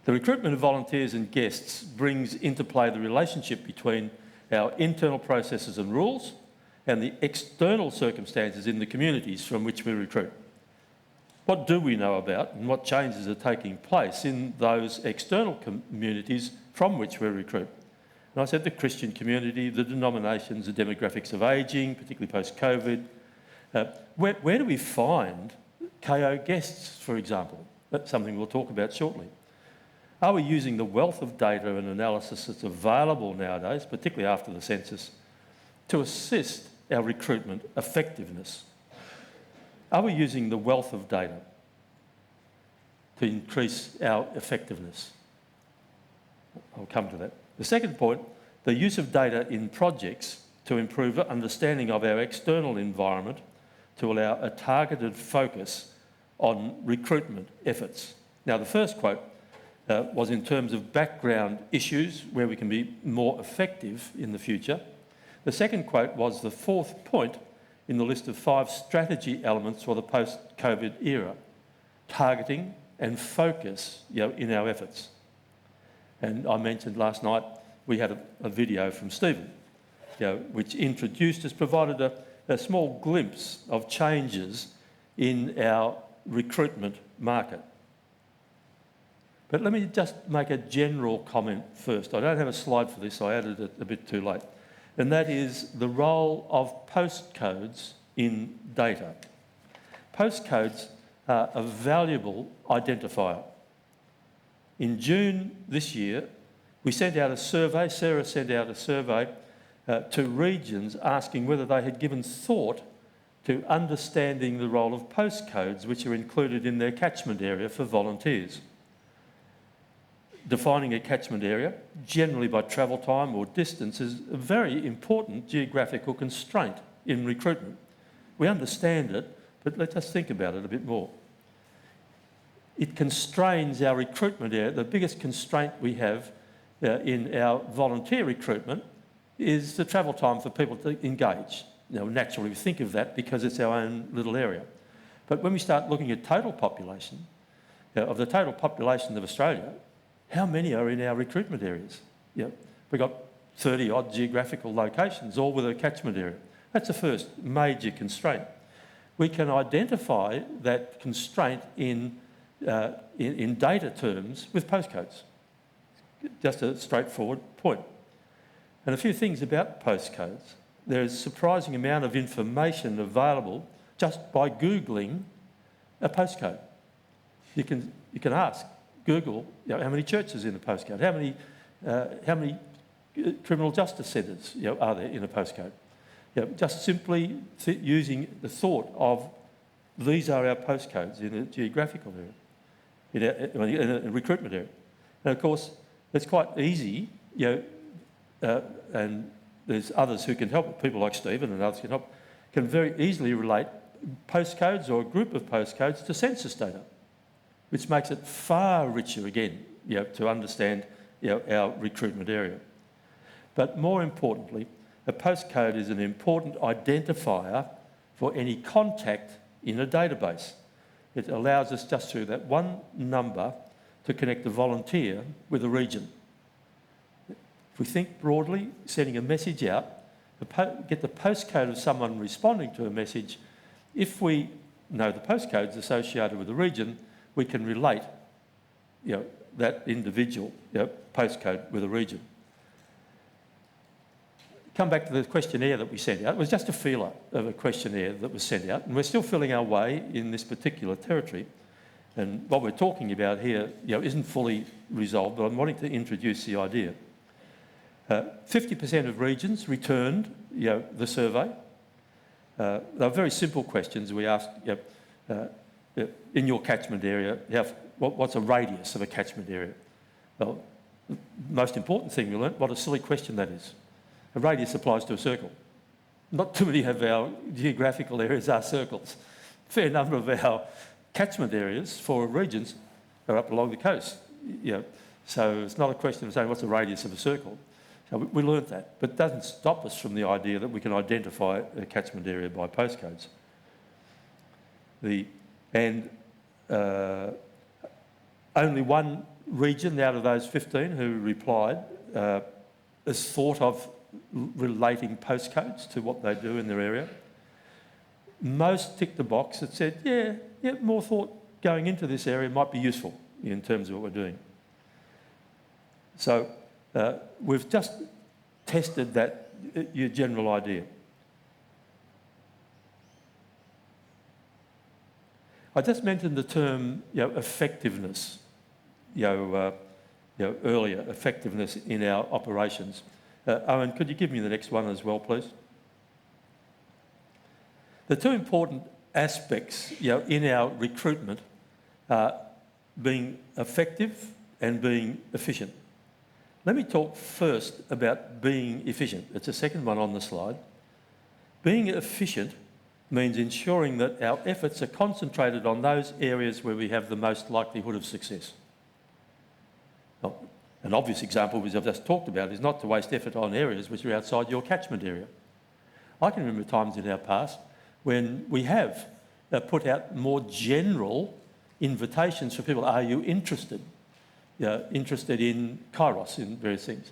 The recruitment of volunteers and guests brings into play the relationship between our internal processes and rules and the external circumstances in the communities from which we recruit. What do we know about and what changes are taking place in those external communities from which we recruit? And I said the Christian community, the denominations, the demographics of ageing, particularly post-COVID. Where do we find KO guests, for example? That's something we'll talk about shortly. Are we using the wealth of data and analysis that's available nowadays, particularly after the census, to assist our recruitment effectiveness? Are we using the wealth of data to increase our effectiveness? I'll come to that. The second point, the use of data in projects to improve understanding of our external environment to allow a targeted focus on recruitment efforts. Now, the first quote was in terms of background issues where we can be more effective in the future. The second quote was the fourth point in the list of 5 strategy elements for the post-COVID era, targeting and focus in our efforts. And I mentioned last night we had a video from Stephen, which introduced us, provided a small glimpse of changes in our recruitment market. But let me just make a general comment first. I don't have a slide for this, I added it a bit too late. And that is the role of postcodes in data. Postcodes are a valuable identifier. In June this year, we sent out a survey, Sarah sent out a survey to regions asking whether they had given thought to understanding the role of postcodes which are included in their catchment area for volunteers. Defining a catchment area, generally by travel time or distance, is a very important geographical constraint in recruitment. We understand it, but let us think about it a bit more. It constrains our recruitment area. The biggest constraint we have in our volunteer recruitment is the travel time for people to engage. Naturally we think of that because it's our own little area. But when we start looking at total population, of the total population of Australia, how many are in our recruitment areas? We've got 30-odd geographical locations, all with a catchment area. That's the first major constraint. We can identify that constraint in data terms with postcodes. Just a straightforward point. And a few things about postcodes. There is a surprising amount of information available just by Googling a postcode. You can ask Google, how many churches in a postcode? How many criminal justice centres are there in a postcode? Just simply using the thought of these are our postcodes in a geographical area, in a recruitment area. And of course, it's quite easy, and there's others who can help, people like Stephen and others can help, can very easily relate postcodes or a group of postcodes to census data, which makes it far richer again, to understand our recruitment area. But more importantly, a postcode is an important identifier for any contact in a database. It allows us just through that one number to connect a volunteer with a region. If we think broadly, sending a message out, get the postcode of someone responding to a message, if we know the postcodes associated with the region, we can relate that individual postcode with a region. Come back to the questionnaire that we sent out. It was just a feeler of a questionnaire that was sent out, and we're still feeling our way in this particular territory. And what we're talking about here isn't fully resolved, but I'm wanting to introduce the idea. 50% of regions returned the survey. They were very simple questions. We asked, in your catchment area, what's a radius of a catchment area? Well, the most important thing we learnt, what a silly question that is. A radius applies to a circle. Not too many of our geographical areas are circles. A fair number of our catchment areas for regions are up along the coast. So it's not a question of saying what's the radius of a circle. So we learnt that, but it doesn't stop us from the idea that we can identify a catchment area by postcodes. Only one region out of those 15 who replied has thought of relating postcodes to what they do in their area. Most ticked the box that said, yeah, more thought going into this area might be useful in terms of what we're doing. So we've just tested that, your general idea. I just mentioned the term, effectiveness, earlier, effectiveness in our operations. Owen, could you give me the next one as well, please? The two important aspects, in our recruitment are being effective and being efficient. Let me talk first about being efficient. It's the second one on the slide. Being efficient means ensuring that our efforts are concentrated on those areas where we have the most likelihood of success. Now, an obvious example, which I've just talked about, is not to waste effort on areas which are outside your catchment area. I can remember times in our past when we have put out more general invitations for people. Are you interested? Interested in Kairos, in various things.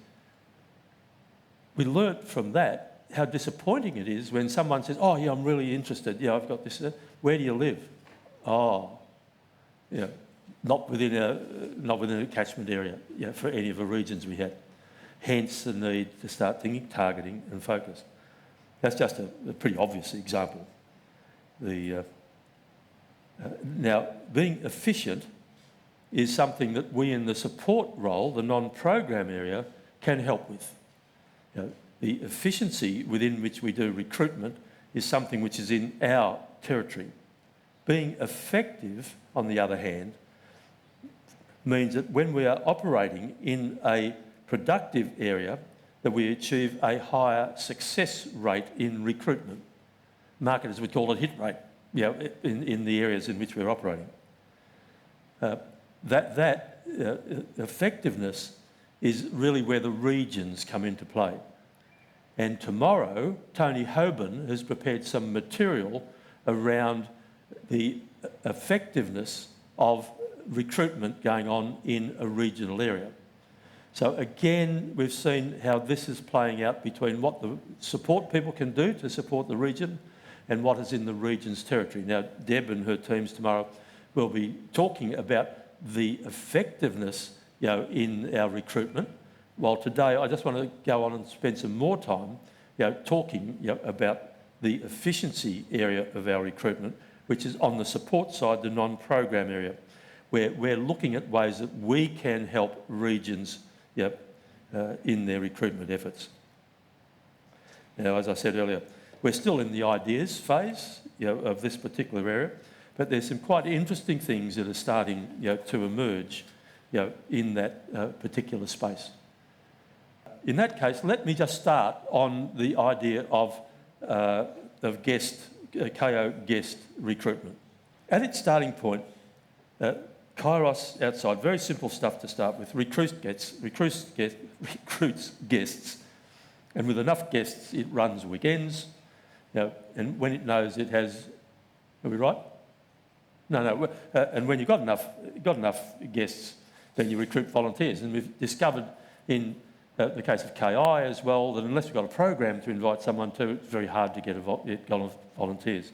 We learnt from that how disappointing it is when someone says, oh, yeah, I'm really interested. Yeah, I've got this. Where do you live? Oh, not within a catchment area, for any of the regions we had. Hence the need to start thinking targeting and focus. That's just a pretty obvious example. Now, being efficient is something that we in the support role, the non-program area, can help with. The efficiency within which we do recruitment is something which is in our territory. Being effective, on the other hand, means that when we are operating in a productive area, that we achieve a higher success rate in recruitment. Marketers would call it hit rate, in the areas in which we're operating. That effectiveness is really where the regions come into play. And tomorrow, Tony Hoban has prepared some material around the effectiveness of recruitment going on in a regional area. So again, we've seen how this is playing out between what the support people can do to support the region and what is in the region's territory. Now, Deb and her teams tomorrow will be talking about the effectiveness, in our recruitment. While today, I just want to go on and spend some more time, talking, about the efficiency area of our recruitment, which is on the support side, the non-program area, where we're looking at ways that we can help regions, in their recruitment efforts. Now, as I said earlier, we're still in the ideas phase, of this particular area, but there's some quite interesting things that are starting, to emerge, in that particular space. In that case, let me just start on the idea of KO guest recruitment. At its starting point, Kairos outside, very simple stuff to start with, recruits guests, and with enough guests, it runs weekends, and when it knows it has, are we right? No, and when you've got enough guests, then you recruit volunteers. And we've discovered in the case of KI as well, that unless we've got a program to invite someone to, it's very hard to get volunteers.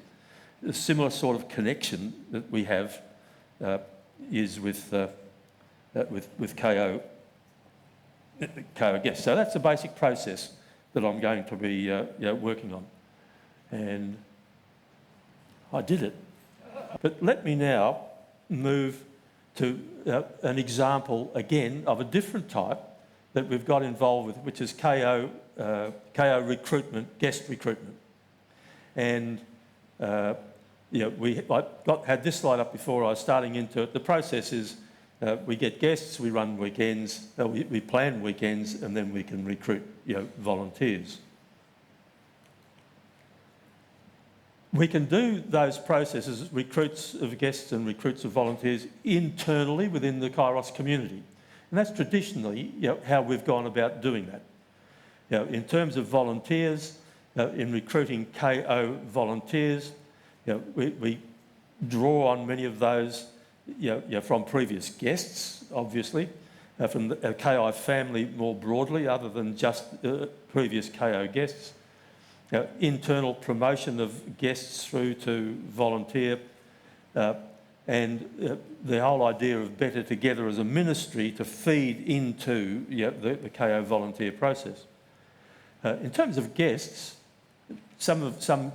A similar sort of connection that we have is with KO guests. So that's the basic process that I'm going to be working on. And I did it. But let me now move to an example again of a different type that we've got involved with, which is KO recruitment, guest recruitment. And I had this slide up before I was starting into it. The process is we get guests, we run weekends, we plan weekends, and then we can recruit volunteers. We can do those processes, recruits of guests and recruits of volunteers, internally within the Kairos community. And that's traditionally how we've gone about doing that. In terms of volunteers, in recruiting KO volunteers, we draw on many of those from previous guests, obviously, from the KI family more broadly, other than just previous KO guests. Internal promotion of guests through to volunteer, and the whole idea of better together as a ministry to feed into the KO volunteer process. In terms of guests, some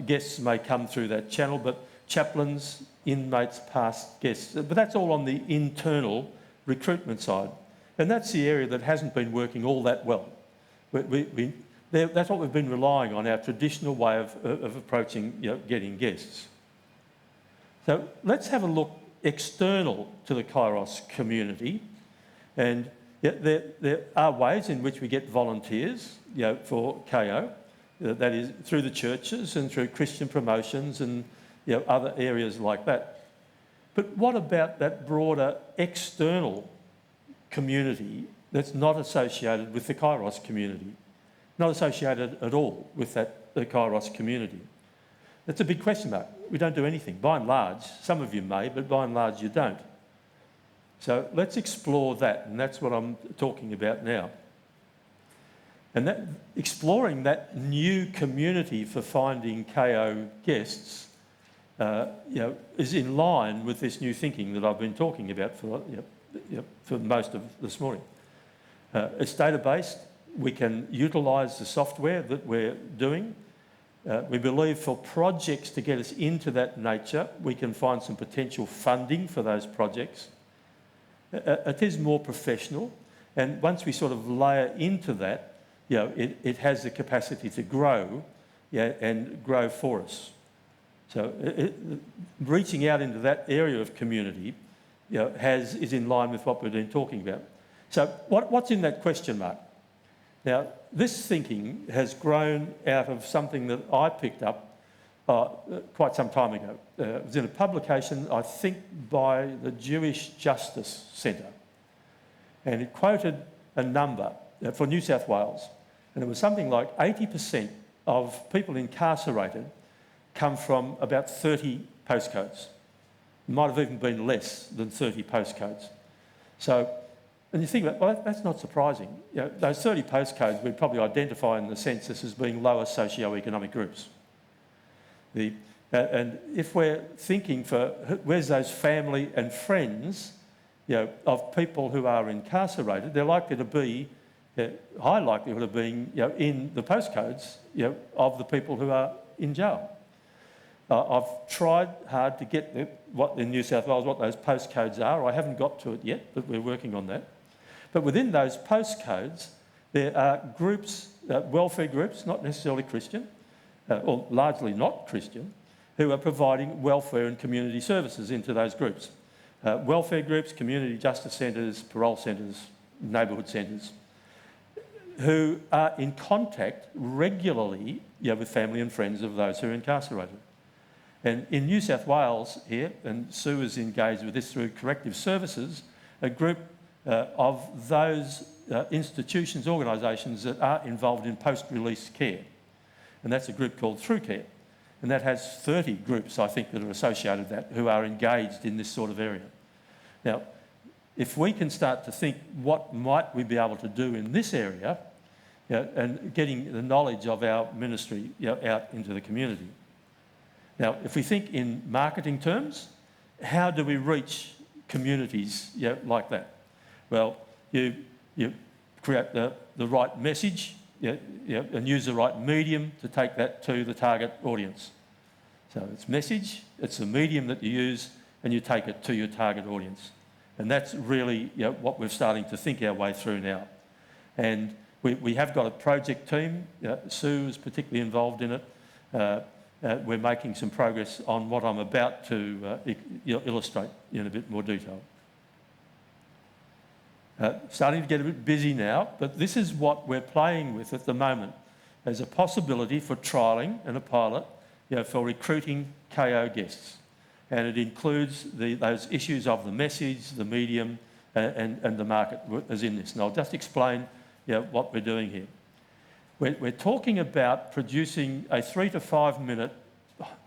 guests may come through that channel, but chaplains, inmates, past guests, but that's all on the internal recruitment side. And that's the area that hasn't been working all that well. That's what we've been relying on, our traditional way of approaching getting guests. So let's have a look external to the Kairos community. And there are ways in which we get volunteers for KO, that is through the churches and through Christian promotions and other areas like that. But what about that broader external community that's not associated with the Kairos community? Not associated at all with the Kairos community? That's a big question mark. We don't do anything. By and large, some of you may, but by and large you don't. So let's explore that, and that's what I'm talking about now. And exploring that new community for finding KO guests is in line with this new thinking that I've been talking about for most of this morning. It's data-based. We can utilise the software that we're doing. We believe for projects to get us into that nature, we can find some potential funding for those projects. It is more professional, and once we sort of layer into that, it has the capacity to grow, and grow for us. So reaching out into that area of community, is in line with what we've been talking about. So what's in that question mark? Now, this thinking has grown out of something that I picked up quite some time ago. It was in a publication, I think, by the Jewish Justice Centre. And it quoted a number for New South Wales. And it was something like 80% of people incarcerated come from about 30 postcodes. It might have even been less than 30 postcodes. So, and you think about, well, that's not surprising. Those 30 postcodes we'd probably identify in the census as being lower socio-economic groups. And if we're thinking where's those family and friends, of people who are incarcerated, they're likely to be, high likelihood of being, in the postcodes, of the people who are in jail. I've tried hard to get what in New South Wales, what those postcodes are. I haven't got to it yet, but we're working on that. But within those postcodes, there are groups, welfare groups, not necessarily Christian, or largely not Christian, who are providing welfare and community services into those groups. Welfare groups, community justice centres, parole centres, neighbourhood centres, who are in contact regularly with family and friends of those who are incarcerated. And in New South Wales here, and Sue is engaged with this through corrective services, a group of those institutions, organisations that are involved in post-release care. And that's a group called Through Care. And that has 30 groups, I think, that are associated with that, who are engaged in this sort of area. Now, if we can start to think what might we be able to do in this area, and getting the knowledge of our ministry out into the community. Now, if we think in marketing terms, how do we reach communities like that? Well, you create the right message and use the right medium to take that to the target audience. So it's message, it's the medium that you use, and you take it to your target audience. And that's really what we're starting to think our way through now. And we have got a project team. Sue is particularly involved in it. We're making some progress on what I'm about to illustrate in a bit more detail. Starting to get a bit busy now, but this is what we're playing with at the moment as a possibility for trialling and a pilot for recruiting KO guests. And it includes those issues of the message, the medium, and the market as in this. And I'll just explain what we're doing here. We're talking about producing a 3 to 5 minute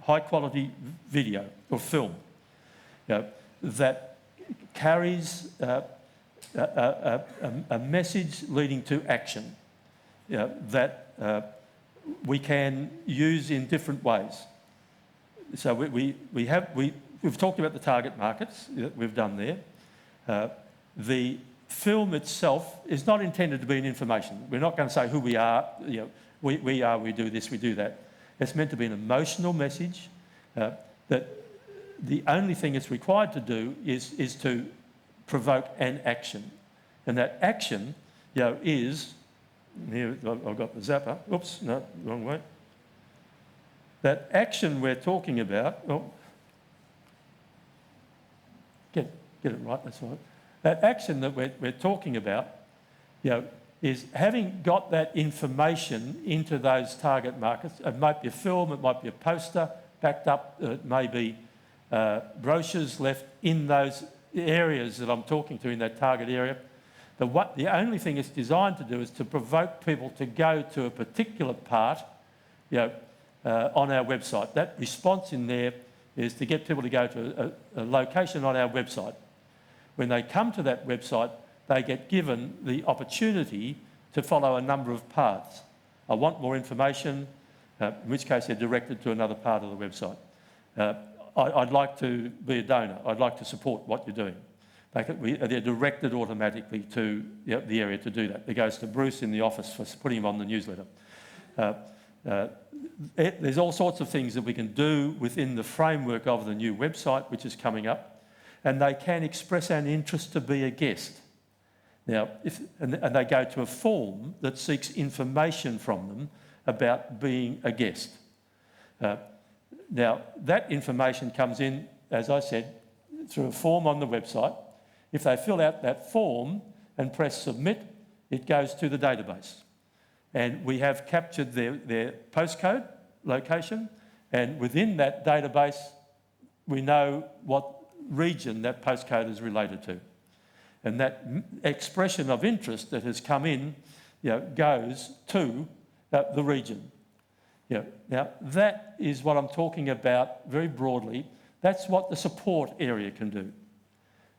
high quality video or film. that carries a message leading to action, that we can use in different ways. So we've talked about the target markets that we've done there. The film itself is not intended to be an information. We're not going to say who we are, we do this, we do that. It's meant to be an emotional message that the only thing it's required to do is to provoke an action. And that action, is, here I've got the zapper, oops, no, wrong way. That action we're talking about, get it right, that's right. That action that we're talking about, is having got that information into those target markets. It might be a film, it might be a poster backed up, it may be brochures left in those areas that I'm talking to in that target area. The only thing it's designed to do is to provoke people to go to a particular part, on our website. That response in there is to get people to go to a location on our website. When they come to that website, they get given the opportunity to follow a number of paths. I want more information, in which case they're directed to another part of the website. I'd like to be a donor. I'd like to support what you're doing. They're directed automatically to the area to do that. It goes to Bruce in the office for putting him on the newsletter. There's all sorts of things that we can do within the framework of the new website, which is coming up, and they can express an interest to be a guest. Now, and they go to a form that seeks information from them about being a guest. Now, that information comes in, as I said, through a form on the website. If they fill out that form and press submit, it goes to the database. And we have captured their postcode, location, and within that database, we know what region that postcode is related to. And that expression of interest that has come in, goes to the region. Now, that is what I'm talking about very broadly. That's what the support area can do.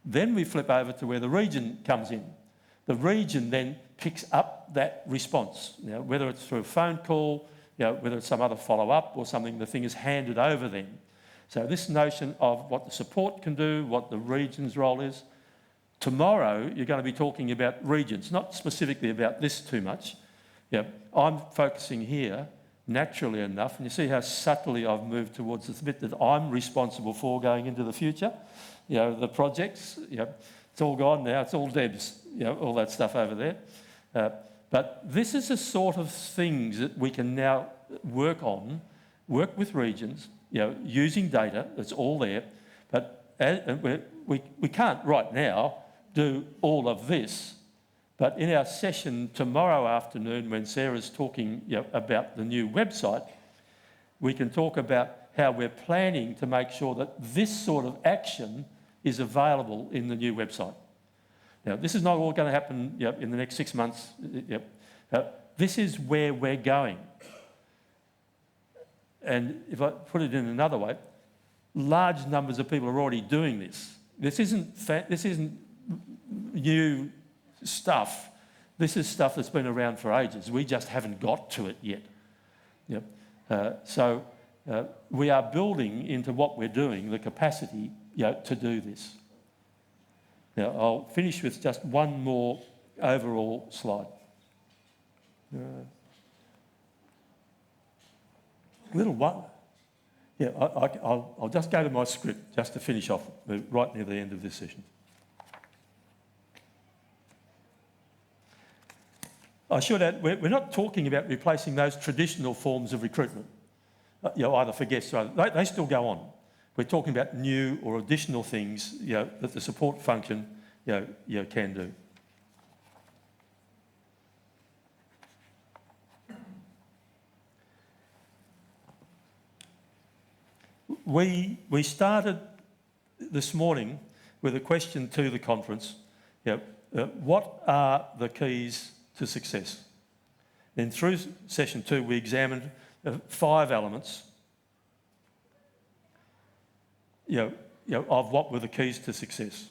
Then we flip over to where the region comes in. The region then picks up that response, whether it's through a phone call, whether it's some other follow-up or something, the thing is handed over then. So this notion of what the support can do, what the region's role is. Tomorrow, you're going to be talking about regions, not specifically about this too much. I'm focusing here, naturally enough, and you see how subtly I've moved towards the bit that I'm responsible for going into the future. The projects, it's all gone now, it's all Deb's, all that stuff over there. But this is the sort of things that we can now work with regions, using data that's all there. But we can't right now do all of this. But in our session tomorrow afternoon, when Sarah's talking about the new website, we can talk about how we're planning to make sure that this sort of action is available in the new website. Now, this is not all going to happen in the next 6 months. This is where we're going. And if I put it in another way, large numbers of people are already doing this. This isn't new stuff. This is stuff that's been around for ages. We just haven't got to it yet. So we are building into what we're doing the capacity to do this. Now, I'll finish with just one more overall slide. Little one. I'll just go to my script just to finish off right near the end of this session. I should add, we're not talking about replacing those traditional forms of recruitment, either for guests or other. They still go on. We're talking about new or additional things, that the support function, can do. We started this morning with a question to the conference. What are the keys to success? Then through session 2, we examined 5 elements. of what were the keys to success.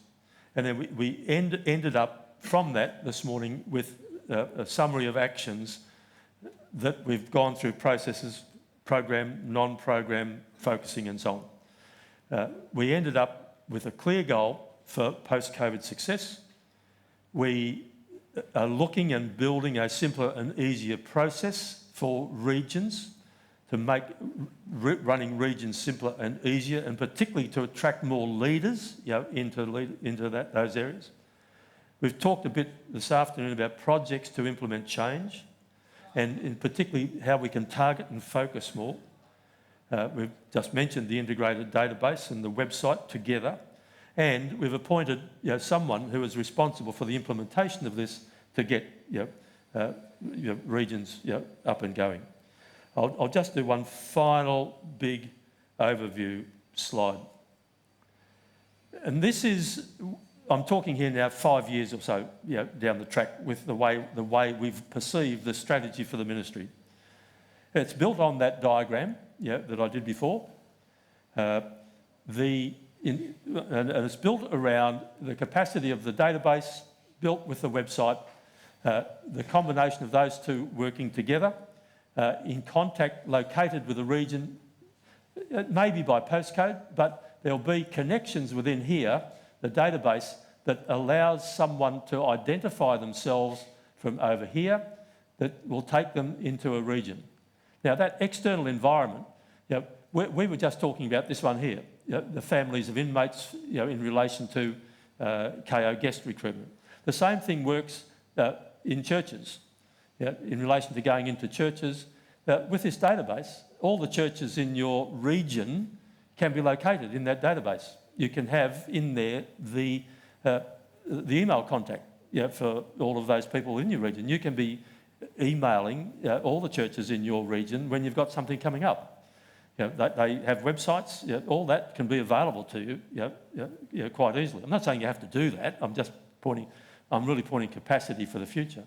And then we ended up from that this morning with a summary of actions that we've gone through: processes, program, non-program, focusing and so on. We ended up with a clear goal for post-COVID success. We are looking and building a simpler and easier process for regions to make running regions simpler and easier, and particularly to attract more leaders into those areas. We've talked a bit this afternoon about projects to implement change, and in particularly how we can target and focus more. We've just mentioned the integrated database and the website together, and we've appointed someone who is responsible for the implementation of this to get regions up and going. I'll just do one final big overview slide. And this is, I'm talking here now 5 years or so down the track with the way we've perceived the strategy for the ministry. It's built on that diagram that I did before. And it's built around the capacity of the database, built with the website, the combination of those two working together, in contact, located with a region, maybe by postcode, but there'll be connections within here, the database, that allows someone to identify themselves from over here that will take them into a region. Now, that external environment, we were just talking about this one here, the families of inmates in relation to KO guest recruitment. The same thing works in churches. In relation to going into churches. With this database, all the churches in your region can be located in that database. You can have in there the email contact for all of those people in your region. You can be emailing all the churches in your region when you've got something coming up. They have websites. All that can be available to you quite easily. I'm not saying you have to do that. I'm really pointing capacity for the future.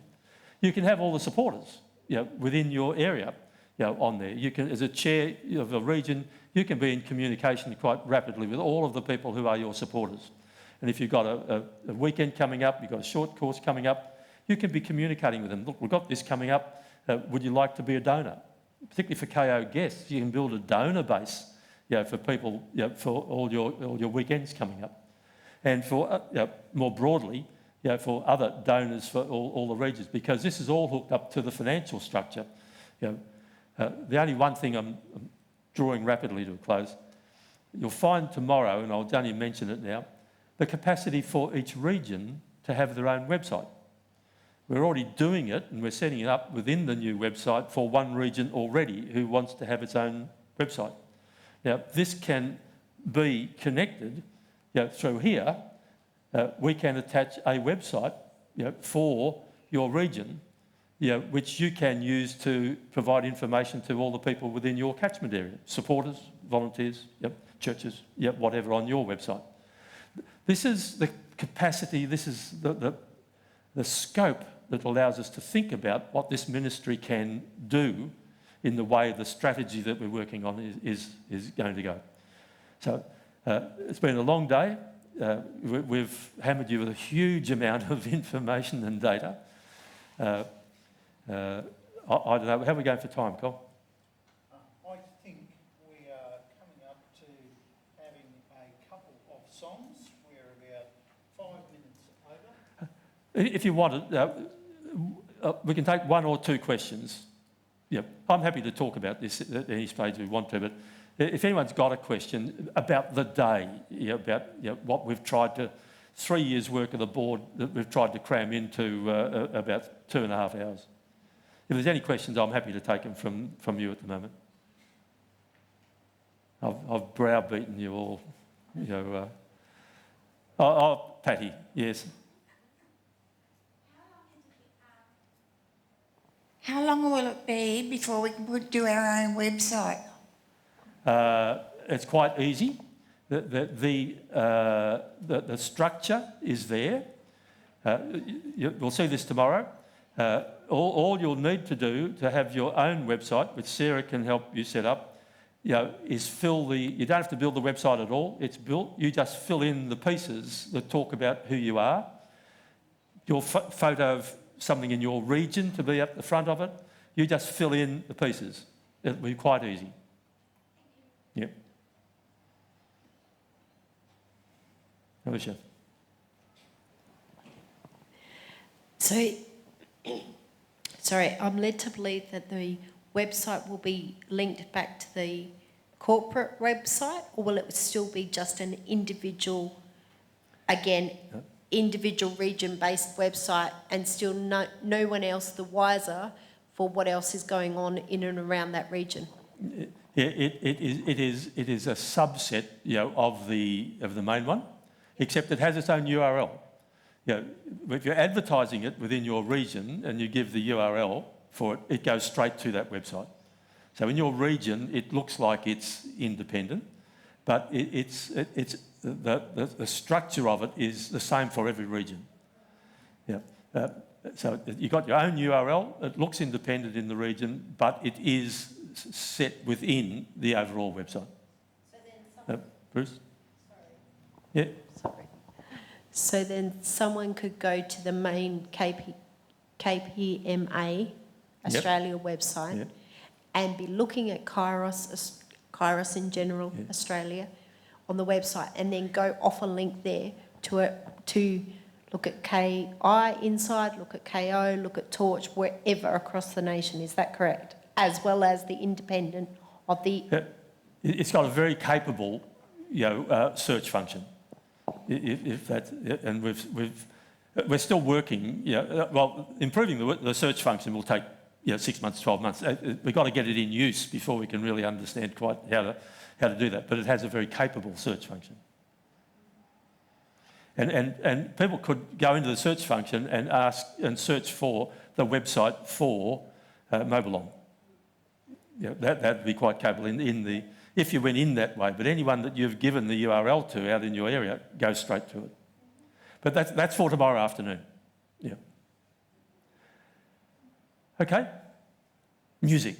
You can have all the supporters, within your area, on there. You can, as a chair of a region, you can be in communication quite rapidly with all of the people who are your supporters. And if you've got a weekend coming up, you've got a short course coming up, you can be communicating with them. Look, we've got this coming up. Would you like to be a donor? Particularly for KO guests, you can build a donor base, for people, for all your weekends coming up, and for more broadly. For other donors for all the regions, because this is all hooked up to the financial structure. The only one thing I'm drawing rapidly to a close, you'll find tomorrow, and I'll only mention it now, the capacity for each region to have their own website. We're already doing it, and we're setting it up within the new website for one region already who wants to have its own website. Now, this can be connected through here. We can attach a website for your region, which you can use to provide information to all the people within your catchment area, supporters, volunteers, churches, whatever on your website. This is the capacity, this is the scope that allows us to think about what this ministry can do in the way the strategy that we're working on is going to go. So it's been a long day. We've hammered you with a huge amount of information and data. I don't know, how are we going for time, Cole? I think we are coming up to having a couple of songs. We're about 5 minutes over. If you want it, we can take one or two questions. I'm happy to talk about this at any stage we want to, but if anyone's got a question about the day, about what we've tried to, 3 years' work of the board that we've tried to cram into about 2.5 hours. If there's any questions, I'm happy to take them from you at the moment. I've browbeaten you all. Patty, yes. How long will it be before we can do our own website? It's quite easy. The structure is there. We'll see this tomorrow. All you'll need to do to have your own website, which Sarah can help you set up, is you don't have to build the website at all. It's built. You just fill in the pieces that talk about who you are. Your photo of something in your region to be at the front of it. You just fill in the pieces. It'll be quite easy. Yep. Alicia. So, sorry, I'm led to believe that the website will be linked back to the corporate website, or will it still be just an individual, individual region-based website, and still no one else the wiser for what else is going on in and around that region? It is a subset, of the main one, except it has its own URL. If you're advertising it within your region and you give the URL for it, it goes straight to that website. So in your region, it looks like it's independent, but the structure of it is the same for every region. So you've got your own URL. It looks independent in the region, but it is set within the overall website. So then Bruce? Sorry. Yeah. Sorry. So then someone could go to the main KPMA Australia website and be looking at Kairos in general, Australia, on the website, and then go off a link there to look at KI inside, look at KO, look at Torch, wherever across the nation. Is that correct? As well as the independent of the... It's got a very capable, search function. If that, and we're still working. Improving the search function will take 6 months, 12 months. We've got to get it in use before we can really understand quite how to do that. But it has a very capable search function. And people could go into the search function and ask and search for the website for Mobilong. That'd be quite capable if you went in that way. But anyone that you've given the URL to out in your area goes straight to it. But that's for tomorrow afternoon. Yeah. Okay. Music.